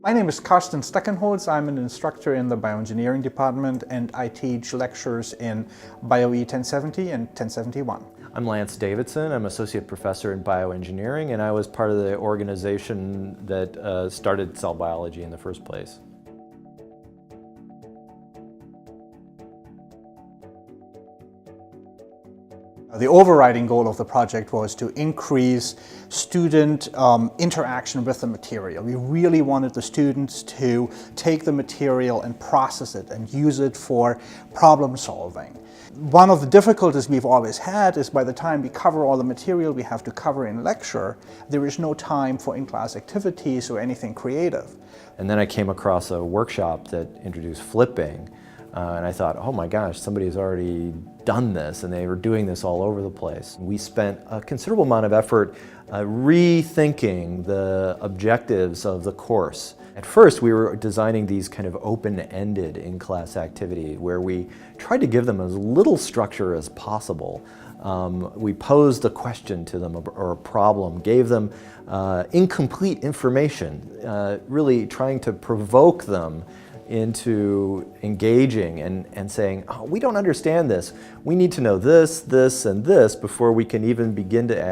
My name is Carsten Stuckenholz. I'm an instructor in the bioengineering department and I teach lectures in BioE 1070 and 1071. I'm Lance Davidson. I'm associate professor in bioengineering and I was part of the organization that started cell biology in the first place. The overriding goal of the project was to increase student interaction with the material. We really wanted the students to take the material and process it and use it for problem solving. One of the difficulties we've always had is by the time we cover all the material we have to cover in lecture, there is no time for in-class activities or anything creative. And then I came across a workshop that introduced flipping. And I thought, oh my gosh, somebody's already done this, and they were doing this all over the place. We spent a considerable amount of effort rethinking the objectives of the course. At first, we were designing these kind of open-ended in-class activities where we tried to give them as little structure as possible. We posed a question to them or a problem, gave them incomplete information, really trying to provoke them into engaging and saying, oh, we don't understand this. We need to know this, this, and this before we can even begin to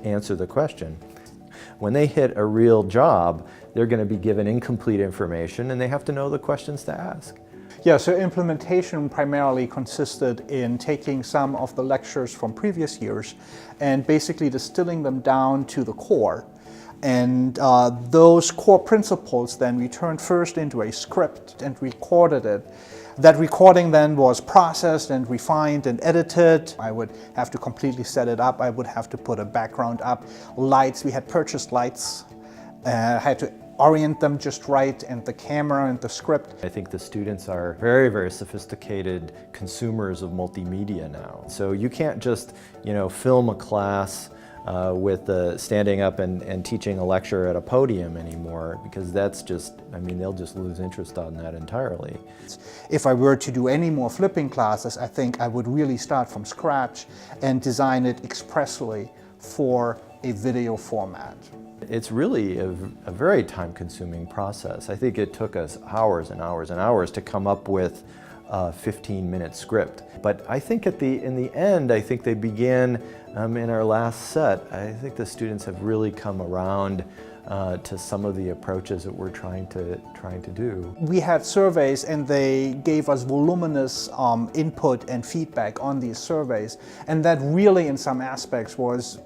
answer the question. When they hit a real job, they're going to be given incomplete information and they have to know the questions to ask. Yeah, so implementation primarily consisted in taking some of the lectures from previous years and basically distilling them down to the core. And those core principles then we turned first into a script and recorded it. That recording then was processed and refined and edited. I would have to completely set it up. I would have to put a background up. Lights, we had purchased lights. I had to orient them just right, and the camera and the script. I think the students are very, very sophisticated consumers of multimedia now. So you can't just, film a class with standing up and teaching a lecture at a podium anymore, because that's just, they'll just lose interest on that entirely. If I were to do any more flipping classes, I think I would really start from scratch and design it expressly for a video format. It's really a very time-consuming process. I think it took us hours and hours and hours to come up with a 15-minute script. But I think in the end, I think they began in our last set. I think the students have really come around to some of the approaches that we're trying to do. We had surveys and they gave us voluminous input and feedback on these surveys, and that really in some aspects was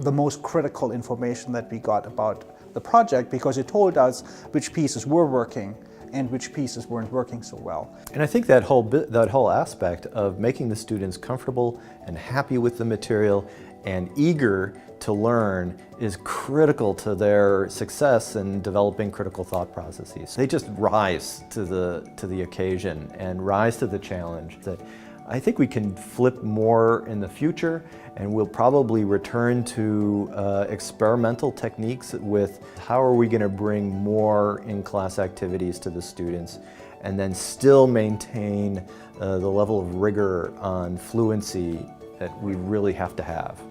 the most critical information that we got about the project, because it told us which pieces were working and which pieces weren't working so well. And I think that whole aspect of making the students comfortable and happy with the material and eager to learn is critical to their success in developing critical thought processes. They just rise to the occasion and rise to the challenge. That I think we can flip more in the future, and we'll probably return to experimental techniques with how are we going to bring more in-class activities to the students and then still maintain the level of rigor on fluency that we really have to have.